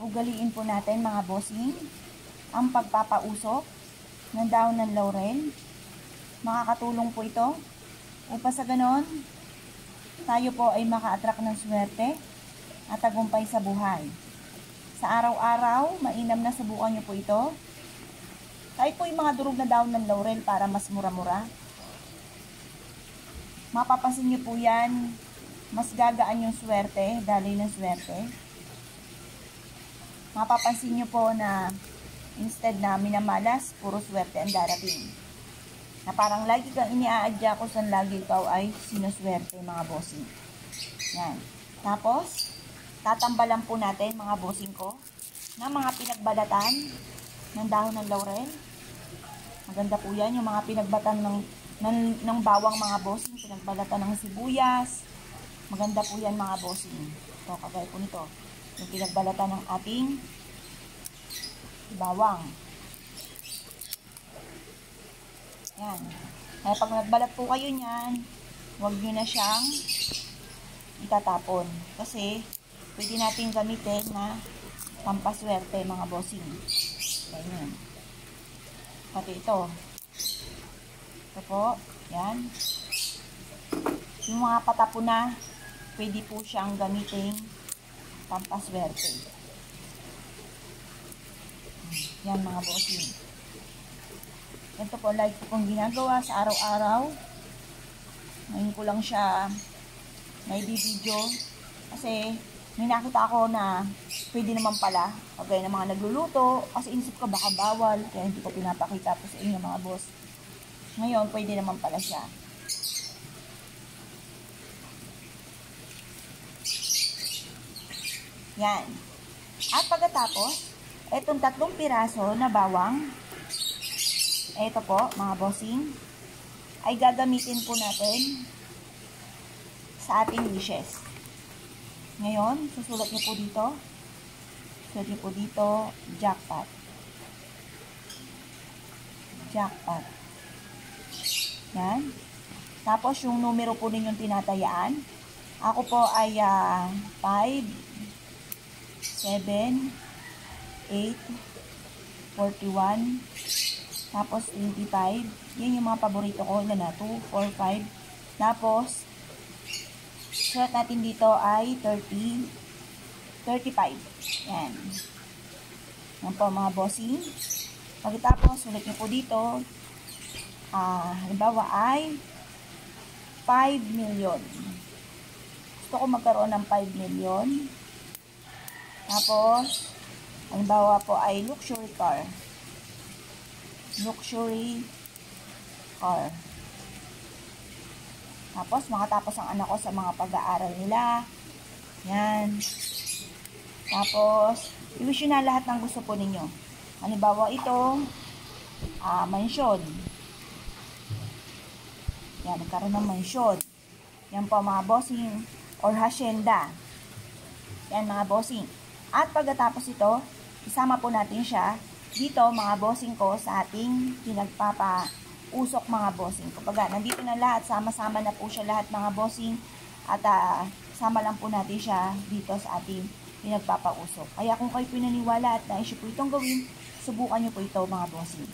ugaliin po natin mga bossing ang pagpapausok ng dahon ng laurel. Makakatulong po ito upang sa ganon tayo po ay maka-attract ng swerte at tagumpay sa buhay. Sa araw-araw, mainam na subukan nyo po ito. Kahit po yung mga durog na dahon ng laurel para mas mura-mura. Mapapansin nyo po yan, mas gagaan yung swerte, daloy ng swerte. Mapapansin nyo po na instead na minamalas, puro swerte ang darating. Na parang lagi kang iniaadya kung saan lagi ikaw ay sinuswerte mga bossing. Yan. Tapos, tatambalan po natin mga bossing ko na mga pinagbalatan ng dahon ng laurel. Maganda po yan, yung mga pinagbatan ng bawang mga bossing, pinagbalatan ng sibuyas. Maganda po yan mga bossing. Ito, kagaya po nito. Yung pinagbalatan ng ating bawang. Yan. Kaya pag nagbalat po kayo niyan, huwag nyo na siyang itatapon. Kasi, pwede natin gamitin na pampaswerte mga bossing. Ganyan. Pati ito. Ito po. Yan. Yung mga patapo na, pwede po siyang gamitin pampaswerte. Yan mga bossing. Ito po, like ko pong ginagawa sa araw-araw. Ngayon ko lang siya naibibidyo. Kasi, may nakita ako na pwede naman pala. Kagaya ng mga nagluluto. Kasi inisip ko baka bawal. Kaya hindi ko pinapakita po sa inyo mga boss. Ngayon, pwede naman pala siya. Yan. At pagkatapos, etong 3 piraso na bawang, ito po, mga bossing, ay gagamitin po natin sa ating dishes. Ngayon, susulat niyo po dito. Susulat niyo po dito, jackpot. Jackpot. Yan. Tapos, yung numero po ninyong tinatayaan. Ako po ay 5, 7, 8, 41, tapos 25. Yan yung mga paborito ko. Yan na, 2, 4, 5. Tapos, sulat natin dito ay 30, 35. Yan. Yan po mga bossing. Pagkatapos, sulat nyo po dito. Halimbawa ay 5 million. Gusto ko magkaroon ng 5 million. Tapos, halimbawa po ay luxury car. Luxury car. Tapos, makatapos ang anak ko sa mga pag-aaral nila. Yan. Tapos, i-wish na lahat ng gusto po ninyo. Halimbawa ito, mansyon. Yan, nagkaroon ng mansyon. Yan po mga bossing or hacienda. Yan mga bossing. At pagkatapos ito, isama po natin siya dito mga bossing ko sa ating pinagpapausok mga bossing. Kapag nandito na lahat, sama-sama na po siya lahat mga bossing at sama lang po natin siya dito sa ating pinagpapausok. Kaya kung kayo pinaniwala at naisip po itong gawin, subukan nyo po ito mga bossing.